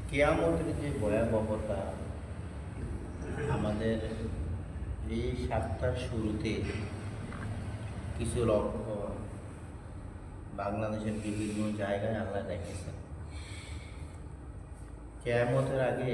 কিয়ামতের যে ভয়াবহতা আমাদের এই সপ্তাহের শুরুতে কিছু লক্ষণ বাংলাদেশের বিভিন্ন জায়গায় আল্লাহ দেখেছেন। কিয়ামতের আগে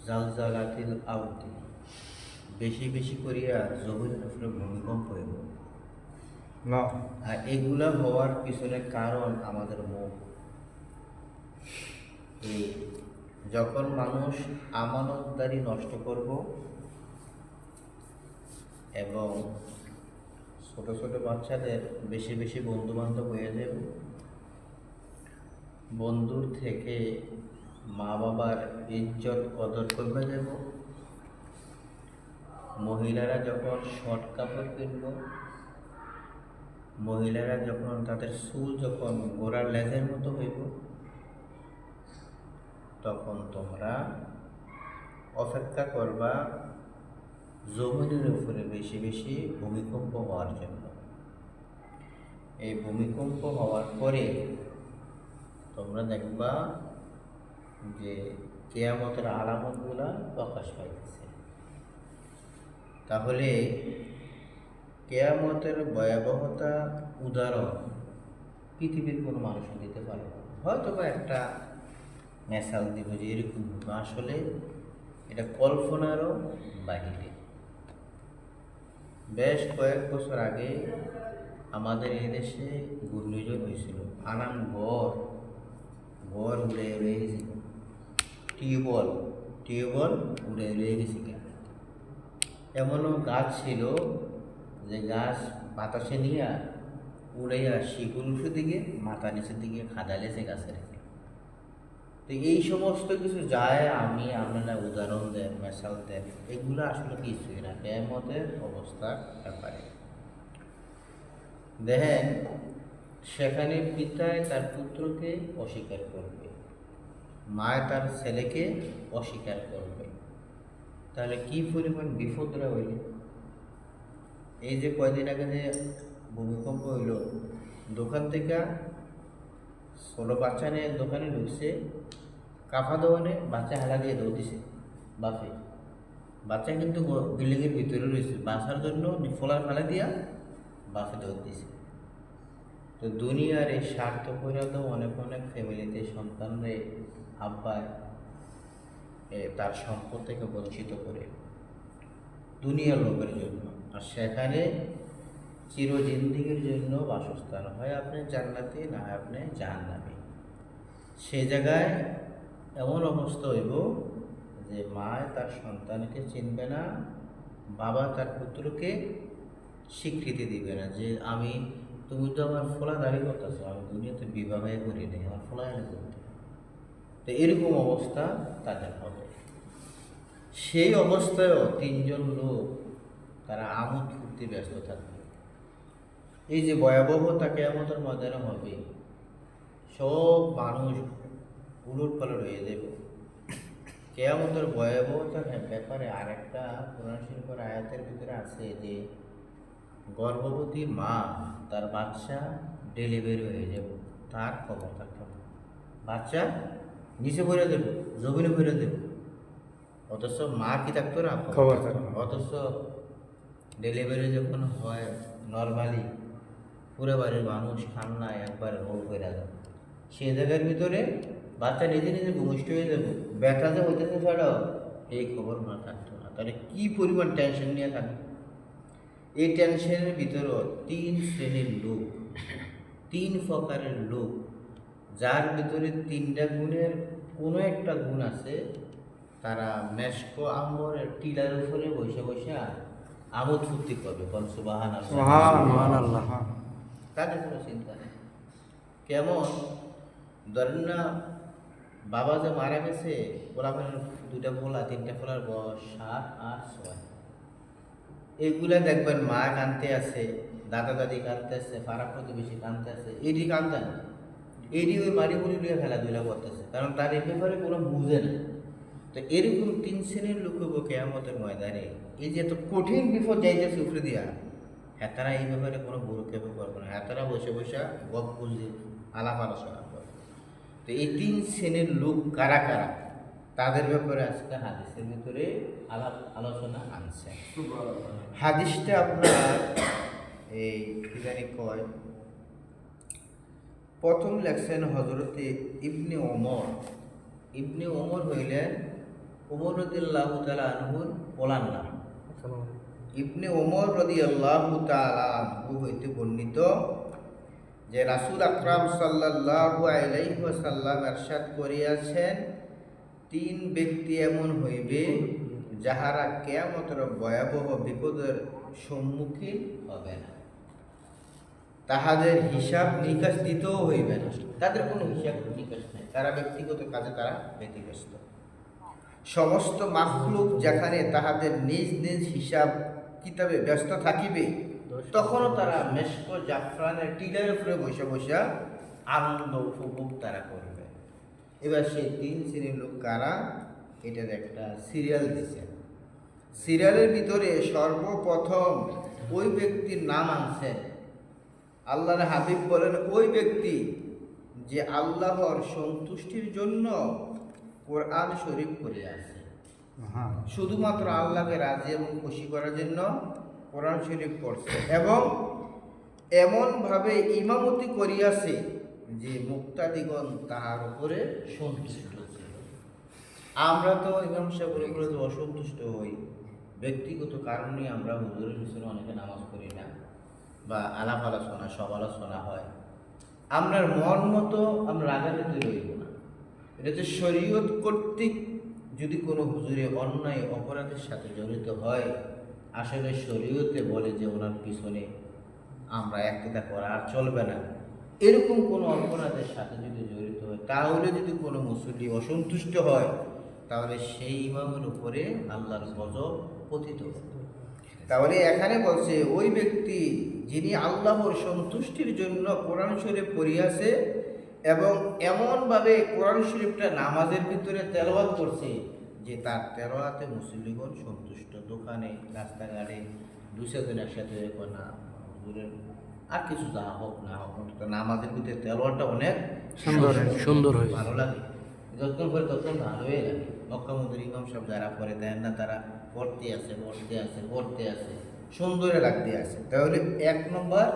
জালজালাতিল আরদি, বেশি বেশি করিয়া জমিনের উপরে ভূমিকম্প হইব না। আর এগুলা হওয়ার পিছনে কারণ আমাদের মুখ। এই যখন মানুষ আমানতদারি নষ্ট করব এবং ছোট ছোট বাচ্চাদের বেশি বেশি বন্ধু বান্ধব হয়ে যাব, বন্ধুর থেকে মা বাবার ইজ্জত কদর করবে যাব, মহিলারা যখন শর্ট কাপড় কিনব, মহিলারা যখন তাদের চুল যখন গোড়ার লেজের মতো হইব, তখন তোমরা অপেক্ষা করবা জমিনের উপরে বেশি বেশি ভূমিকম্প হওয়ার জন্য। এই ভূমিকম্প হওয়ার পরে তোমরা দেখবা যে কিয়ামতের আলামতগুলা প্রকাশ পাইতেছে। তাহলে কিয়ামতের ভয়াবহতা উদাহরণ পৃথিবীর কোনো মানুষ দিতে পারে না। হয়তো বা একটা মেসাল দিব যে এরকম আসলে এটা কল্পনারও বাহিরে। বেশ কয়েক বছর আগে আমাদের এই দেশে ঘূর্ণিঝড় হয়েছিল। আনাম ঘর উড়ে উড়ে গেছিল, টিউবওয়েল উড়ে উড়ে গেছিল। এমনও গাছ ছিল যে গাছ বাতাসে নিয়ে উড়াইয়া শিকড় উঠে দিকে মাথা নিচের দিকে খাদালেছে গাছের। তো এই সমস্ত কিছু যায় আমি আপনারা উদাহরণ দেন, মেশাল দেন, এগুলো আসলে কিছুই না কিয়ামতের অবস্থার ব্যাপারে। দেখেন, সেখানে পিতায় তার পুত্রকে অস্বীকার করবে, মায় তার ছেলেকে অস্বীকার করবে। তাহলে কি পরিমাণ বিপদরা হইল। এই যে কয়দিন আগে যে ভূমিকম্প হইল, দোকান থেকে ছোট বাচ্চা নিয়ে দোকানে ঢুকছে, কাফা দোকানে বাচ্চা হেলা দিয়ে দৌড় দিছে বাপে। বাচ্চা কিন্তু বিল্ডিংয়ের ভিতরে রয়েছে, বাঁচার জন্য ফোলার ফেলা দিয়া বাপে দৌড় দিছে। তো দুনিয়ার এই স্বার্থ করে তো অনেক অনেক ফ্যামিলিতে সন্তানরে আব্বায় তার সম্পদ থেকে বঞ্চিত করে দুনিয়ার লোকের জন্য। আর সেখানে চিরজিন্দিগির জন্য বাসস্থান, হয় আপনি জান্নাতে না হয় আপনি জাহান্নামে। সে জায়গায় এমন অবস্থা হইব যে মায় তার সন্তানকে চিনবে না, বাবা তার পুত্রকে স্বীকৃতি দিবে না যে তুমি তো আমার ফোলা দাঁড়িয়ে করতেছো, আমি দুনিয়াতে বিবাহে করি নাই, আমার ফোলা এনে করতে। তো এরকম অবস্থা তাদের হবে। সেই অবস্থায়ও তিনজন লোক তারা আমোদ ফুর্তি ব্যস্ত থাকবে। এই যে ভয়াবহতা কিয়ামতের ময়দানে হবে, সব মানুষ উলট পালট হয়ে যাবে। কিয়ামতের ভয়াবহতার ব্যাপারে আরেকটা কোরআন শরীফের আয়াতের ভিতরে আছে যে গর্ভবতী মা তার বাচ্চা ডেলিভারি হয়ে যাবে, তার খবর থাকবে না। বাচ্চা নিচে ভরে দেবে, জমিনে ভরে দেবে, অথচ মা কি থাকতো না, খবর থাকতো। অথচ ডেলিভারি যখন হয় নর্মালি পুরো বাড়ির মানুষ কান্নায় একবার হোল করে যাবে। সে জায়গার ভিতরে বাচ্চা নিজে নিজে ভূমিষ্ঠ হয়ে যাবে, ব্যথা যে হইতেছে ছাড়াও এই খবর না থাকতো না। তাহলে কি পরিমাণ টেনশন নিয়ে থাকবে। এই টেনশনের ভিতরেও তিন শ্রেণীর লোক, তিন প্রকারের লোক, যার ভিতরে তিনটা গুণের কোনো একটা গুণ আছে, তারা মেশকো আম্বরের টিলার উপরে বসে বসে আমোদ ফুর্তি করবে। সুবহানাল্লাহ। তাদের কোনো চিন্তা নেই। কেমন ধরেন না, বাবা যে মারা গেছে, পোলাপের দুইটা পোলা তিনটা পোলার বয়স 7, 8, 6। এইগুলা দেখবেন মা কানতে আছে, দাদা দাদি কানতে আছে, পাড়া প্রতিবেশী কানতে আছে, এটি কানতে না, এটি ওই মারি মুড়ি লিয়ে খেলাধুলা করতেছে, কারণ তার এই ব্যাপারে কোনো বুঝে না। তো এরকম তিন শ্রেণীর লোক হবো কিয়ামতের ময়দানে। এই যে এত কঠিন বিপদ যাইতেছে উপরে দিয়া, এতারা এই ব্যাপারে কোনো ভুরুক্ষেপ করবে না, এতারা বসে বসে গপ বুঝে আলাপ আলোচনা করবে। তো এই 3 শ্রেণীর লোক কারা কারা, তাদের ব্যাপারে আজকে হাদিসের ভিতরে আলাপ আলোচনা আনছে। হাদিসটা আপনার এই কি জানি কয়, প্রথম লেখছেন হযরতে ইবনে ওমর। ইবনে ওমর হইলেন ওমর রাদিয়াল্লাহু তাআলা আনহুর ওলার নাম। ইবনে ওমর রাদিয়াল্লাহু তাআলা আনহু হইতে বর্ণিত যে রাসূল আকরাম সাল্লাল্লাহু আলাইহি ওয়াসাল্লাম ইরশাদ করিয়াছেন, 3 ব্যক্তি এমন হইবে যাহারা কিয়ামতের ভয়াবহ বিপদের সম্মুখীন হবে না, তাহাদের হিসাব নিকাশ দিতেও হইবে না, তাদের কোনো হিসাব নিকাশ নেই, তারা ব্যক্তিগত কাজে তারা ব্যতিব্যস্ত। সমস্ত মাখলুক যেখানে তাহাদের নিজ নিজ হিসাব কিতাবে ব্যস্ত থাকিবে, তখনও তারা মেশক জাফরানের টিলার উপরে বসে বসে আনন্দ উপভোগ তারা করবে। এবার সেই 3 শ্রেণীর লোক কারা, এটার একটা সিরিয়াল দিছে। সিরিয়ালের ভিতরে সর্বপ্রথম ওই ব্যক্তির নাম আনছেন। আল্লাহর হাবিব বলেন, ওই ব্যক্তি যে আল্লাহর সন্তুষ্টির জন্য কোরআন শরীফ পড়ে আছে, শুধুমাত্র আল্লাহকে রাজি এবং খুশি করার জন্য কোরআন শরীফ পড়ছে এবং এমনভাবে ইমামতি করিয়াছে যে মুক্তাদিগণ তাহার উপরে সন্তুষ্ট ছিল। আমরা তো ইমাম সাহেবের উপরে তো অসন্তুষ্ট হই, ব্যক্তিগত কারণে আমরা হুজুরের পিছনে অনেকে নামাজ পড়ি না বা আলাপ আলোচনা সব আলোচনা হয়, আমরা মন মতো আমরা রাগান্বিত রইব না। এটা যে শরীয়ত কর্তৃক যদি কোনো হুজুরে অন্যায় অপরাধের সাথে জড়িত হয়, আসলে শরীয়তে বলে যে ওনার পিছনে আমরা একতা করা আর চলবে না। এরকম কোনো অপরাধের সাথে যদি জড়িত হয়, তাহলে যদি কোনো মুসল্লি অসন্তুষ্ট হয়, তাহলে সেই ইমামের উপরে আল্লাহর গজব পতিত হবে। তাহলে এখানে বলছে ওই ব্যক্তি যিনি আল্লাহর সন্তুষ্টির জন্য কোরআন শরীফ পড়িয়াছে এবং এমনভাবে কোরআন শরীফটা নামাজের ভিতরে তেলাওয়াত করছে যে তার তেলাওয়াতে মুসল্লিগণ সন্তুষ্ট। দোকানে রাস্তাঘাটে 200 জন একসাথে না হুজুরের আর কিছু যা হোক না হোক, নামাজের ভিতরে তেলাওয়াতটা অনেক সুন্দর হয়, ভালো লাগে। যতক্ষণ করে ততক্ষণ ভালোই লাগে। মক্কা মদিনার ইমাম সাহেব যারা পড়ে দেন না, তারা পড়তে আছে, সুন্দরে লাগতে আছে। তাহলে 1 নম্বর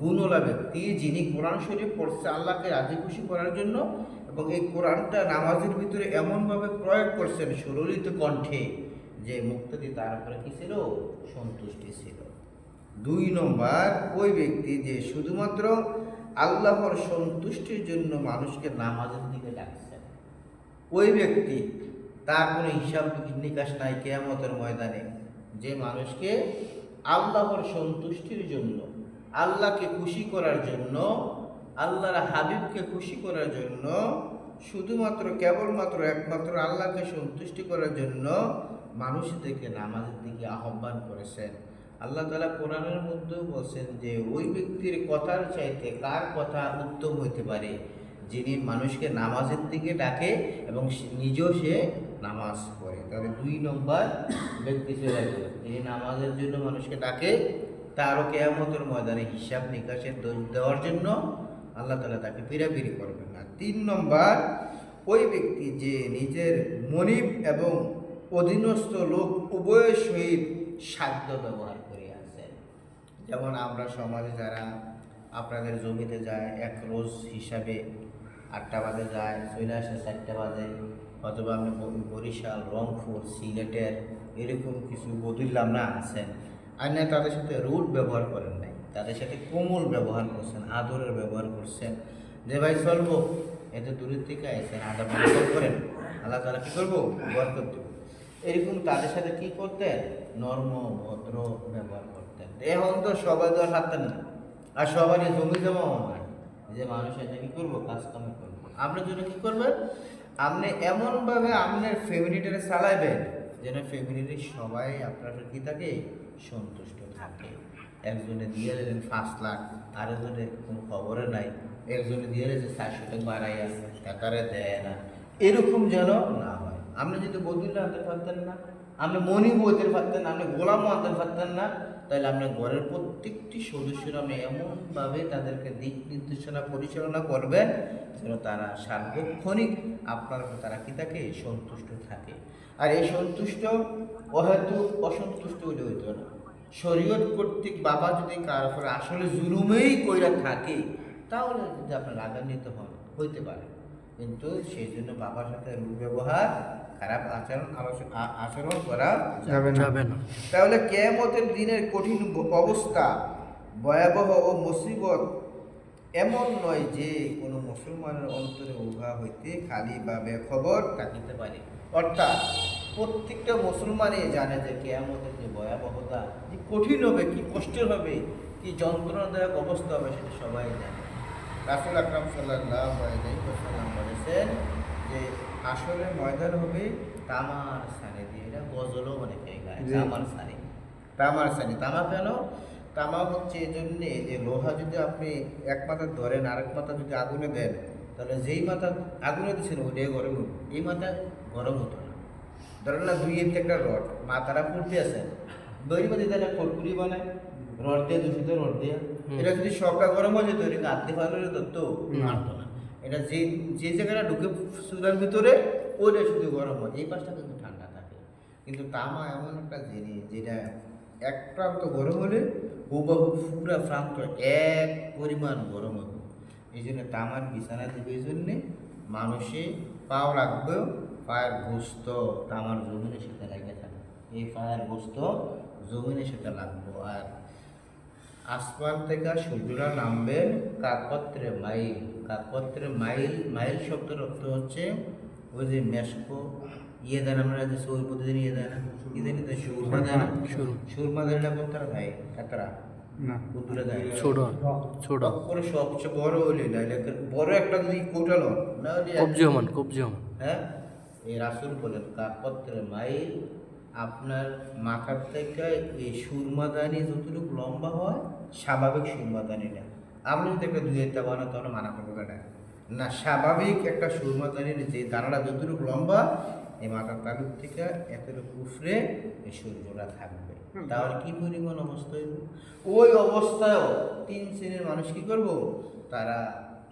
গুণওয়ালা ব্যক্তি যিনি কোরআন শরীফ পড়ছে আল্লাহকে রাজি খুশি করার জন্য এবং এই কোরআনটা নামাজের ভিতরে এমনভাবে প্রয়োগ করছেন সুললিত কণ্ঠে যে মুক্তাদি তার উপরে কি ছিল, সন্তুষ্টি ছিল। 2 নম্বর ওই ব্যক্তি যে শুধুমাত্র আল্লাহর সন্তুষ্টির জন্য মানুষকে নামাজের দিকে ডাকছেন। ওই ব্যক্তি তার কোনো হিসাব নিকাশ নাই কিয়ামতের ময়দানে, যে মানুষকে আল্লাহর সন্তুষ্টির জন্য, আল্লাহকে খুশি করার জন্য, আল্লাহর হাবিবকে খুশি করার জন্য, শুধুমাত্র কেবলমাত্র একমাত্র আল্লাহকে সন্তুষ্টি করার জন্য মানুষদেরকে নামাজের দিকে আহ্বান করেছেন। আল্লাহ তাআলা কোরআনের মধ্যেও বলছেন যে ওই ব্যক্তির কথার চাইতে কার কথা উত্তম হইতে পারে, যিনি মানুষকে নামাজের দিকে ডাকে এবং নিজেও সে নামাজ পড়ে। তাহলে 2 নম্বর ব্যক্তি চলে গেল, যিনি নামাজের জন্য মানুষকে ডাকে, তারও কিয়ামতের ময়দানে হিসাব নিকাশের দোষ দেওয়ার জন্য আল্লাহ তাআলা তাকে পিরাপিরি করবেন না। 3 নম্বর ওই ব্যক্তি যে নিজের মনিব এবং অধীনস্থ লোক উভয়ের সহিত সাধ্য ব্যবহার করে আছেন। যেমন আমরা সমাজে যারা আপনাদের জমিতে যায়, এক রোজ হিসাবে 8টা বাজে যায়, চলে আসে 4টা বাজে, অথবা আপনি বরিশাল, রংপুর, সিলেটের এরকম কিছু বদলাম না আছেন, আর না তাদের সাথে রুট ব্যবহার করেন নাই, তাদের সাথে কোমল ব্যবহার করছেন, আদরের ব্যবহার করছেন, যে ভাই চলবো, এত দূরের থেকে আইসেন, আদা ব্যবহার করেন, আল্লাহ তাআলা কী করবো, বরকত দেব। এরকম তাদের সাথে কি করতেন, নর্ম ভদ্র ব্যবহার করতেন। এখন তো সবাই তো হাতেন না, আর সবারই জমি জমাও নাই যে মানুষ এটা কী করবো, কাজ কামে করবো। আপনার জন্য কী করবেন, আপনি এমনভাবে আপনার ফ্যামিলিটারে চালাইবেন যেন ফ্যামিলির সবাই আপনার কি থাকে, সন্তুষ্ট থাকে। একজনে দিয়ে দিলেন 5 লাখ, আরেকজনে কোনো খবরে নাই, একজনে দিয়ে দিয়েছে 400 টাকা বাড়াইয়া, টাকারে দেয় না, এরকম যেন না হয়। আপনি যদি বদলে আনতে পারতেন না, আপনি মনি বইতে পারতেন, আপনি গোলাম আনতে পারতেন না, তাহলে আপনার ঘরের প্রত্যেকটি সদস্যরা আপনি এমনভাবে তাদেরকে দিক নির্দেশনা পরিচালনা করবেন যেন তারা সার্বক্ষণিক আপনার উপর তারা কি থাকে, সন্তুষ্ট থাকে। আর এই সন্তুষ্ট অহেতুক অসন্তুষ্ট হলে হইত না। শরীয়ত কর্তৃক বাবা যদি কার উপরে আসলে জুলুমেই কইরা থাকে, তাহলে যদি আপনার রাগান্বিত হন হইতে পারে, কিন্তু সেই জন্য বাবার সাথে রূপ ব্যবহার, খারাপ আচরণ করা যাবে না। তাহলে কিয়ামতের দিনের কঠিন অবস্থা, ভয়াবহ ও মুসিবত এমন নয় যে কোনো মুসলমানের অন্তরে উহা হইতে খালি বা বেখবর থাকিতে পারে। অর্থাৎ প্রত্যেকটা মুসলমানই জানে যে কিয়ামতের যে ভয়াবহতা, যে কঠিন হবে, কি কষ্টের হবে, কি যন্ত্রণাদায়ক অবস্থা হবে, সেটা সবাই জানে। রাসূল আকরাম সাল্লাল্লাহু আলাইহি ওয়াসাল্লাম বলেছেন যে আসলে ময়দান হবে তামার সানি দিয়ে। এটা গজলও অনেকে গায়, তামার সানি। তামার সানি, তামা কেন? তামা হচ্ছে এই জন্যে যে লোহা যদি আপনি এক মাথা ধরেন আরেক মাথা যদি আগুনে দেন, তাহলে যেই মাথা আগুনে দিচ্ছেন ওটাই গরম হবে, এই মাথা গরম হতো না। ধরেন না 2 ইঞ্চি একটা রড মাথারা ফুলতে আছেন, দড়ি বাঁধে দেন, কড়কুড়ি বানায় রড দিয়ে, দূষিত রড দিয়ে। এটা যদি সবটা গরম হয়ে যেত, এটা আত্মীয় ফাললে ধরতো, মারতো না। এটা যে যে জায়গাটা ঢুকে চুলার ভিতরে ওইটা শুধু গরম হয়, এই পাশটা কিন্তু ঠান্ডা থাকে। কিন্তু তামা এমন একটা জিনিস যেটা এক প্রান্ত গরম হলে হুবহু পুরা প্রান্ত এক পরিমাণ গরম হবে। এই জন্য তামার বিছানা দেবে, এই জন্যে মানুষে পাও রাখবে, পায়ের গোস্ত তামার জমিনের সাথে লেগে থাকে, এই পায়ের গোস্ত জমিনের সাথে লাগবো। আর আসমান থেকে সূর্যরা নামবে কাকপত্রে মাইল, কাকপত্রে মাইল, মাইল শব্দের অর্থ হচ্ছে ওই যে মেশকো ইয়ে দেন, আমরা যে সৌর প্রতিদিন ইয়ে দেয় না, ইয়ে দেন সুরমা দেয় না, সুরমা দেয় না বলতে ভাই এতরা না উত্তরে দেয় ছোট ছোট করে সবচেয়ে বড় হইলে না, বড় একটা যদি কোটালো না হলে কবজিয়মান হ্যাঁ। এই রাসূল বলেন কাকপত্রে মাইল, আপনার মাথার থেকে এই সুরমাদানি যতটুকু লম্বা হয়, স্বাভাবিক সুরমাদানিটা আপনি যদি একটা 2 একটা বানান তাহলে মানা করবো না, না স্বাভাবিক একটা সুরমাদানির যে দানাটা যতটুকু লম্বা, এই মাথার তালুক থেকে এতটুকু উফরে এই সূর্যটা থাকবে। তাহলে কি পরিমাণ অবস্থা হইব? ওই অবস্থায়ও 3 শ্রেণীর মানুষ কি করব, তারা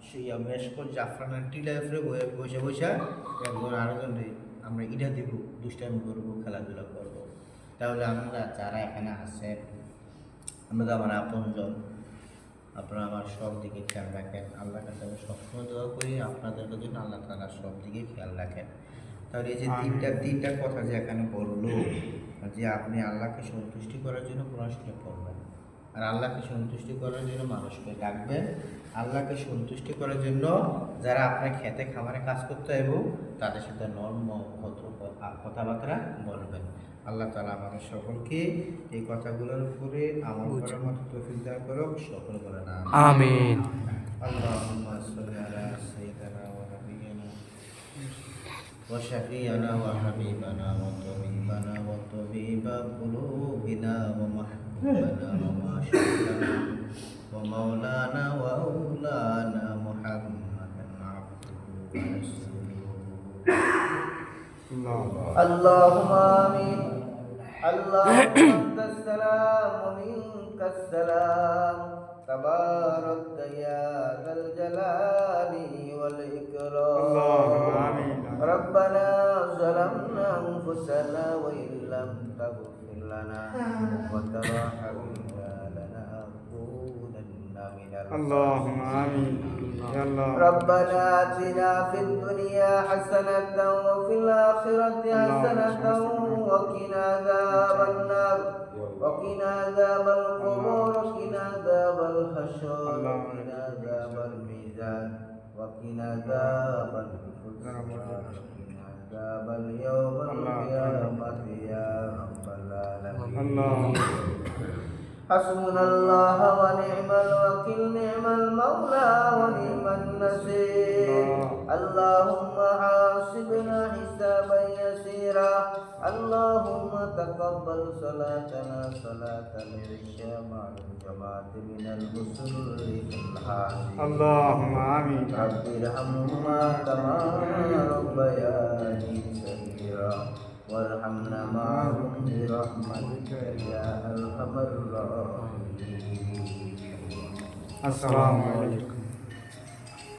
সেই মেশকল জাফরানের টিলায় ফিরে বসে বসে একজন আরেকজন আমরা ইটা দিব, দুষ্টামি করবো, খেলাধুলা করবো। তাহলে আমরা যারা এখানে আছেন, আমরা তো আমার আপনজন, আপনারা আমার সব দিকে খেয়াল রাখেন। আল্লাহর কাছে আমি সবসময় দোয়া করি আপনাদের জন্য আল্লাহ তাআলা সব দিকে খেয়াল রাখেন। তাহলে এই যে তিনটা কথা যে এখানে বললো যে আপনি আল্লাহকে সন্তুষ্টি করার জন্য কোরআন শরীফ পড়বেন, আর আল্লাহকে সন্তুষ্টি করার জন্য মানুষকে ডাকবেন, আল্লাহকে সন্তুষ্টি করার জন্য যারা আপনার খেতে খামারে কাজ করতে হবে তাদের সাথে নর্ম ভদ্র কথাবার্তা বলবেন। আল্লাহ তাআলা আমাদের সকলকে এই কথাগুলোর উপরে আমল করার মতো তৌফিক দান করুক, সকল বলেন আমিন। আল্লাহুম্মা সাল্লি আলা সাইয়্যিদিনা ওয়া নাবিয়িনা ওয়া শাফিয়িনা ওয়া হাবিবানা ওয়া তাবিবানা ওয়া তাবিবা কুলুবিনা ওয়া মাহবুবানা ওয়া মাশাআল্লাহ ওয়া মাওলানা ওয়া আউলানা মুহাম্মাদান আবদুহু ওয়া রাসূলুহু। আল্লাহুম্মা আমিন। আল্লাহুম্মা আনতাস সালাম ওয়া মিনকাস সালাম, তাবারাকতা ইয়া যাল জালালি ওয়াল ইকরাম। রব্বানা যালামনা আনফুসানা ওয়া ইল্লাম তাগফির লানা ওয়া তারহামনা লানাকুনান্না মিনাল اللهم آمين يا الله. ربنا آتنا في الدنيا حسنة وفي الآخرة حسنة وقنا عذاب النار وقنا عذاب القبور وقنا عذاب الحشر وقنا عذاب الميزان وقنا عذاب الفسوق وقنا عذاب اليوم القيامة يا رب العالمين. حسبنا الله ونعم الوكيل، نعم المولى ونعم النصير. اللهم حاسبنا حسابا يسيرا، اللهم تقبل صلاتنا صلاة العشاء مع الجماعة من الغسل الحاجة. اللهم آمين. رب ارحمهما كما ربياني صغيرا. وارحمنا معهم برحمتك يا أرحم الراحمين আসসালামু আলাইকুম।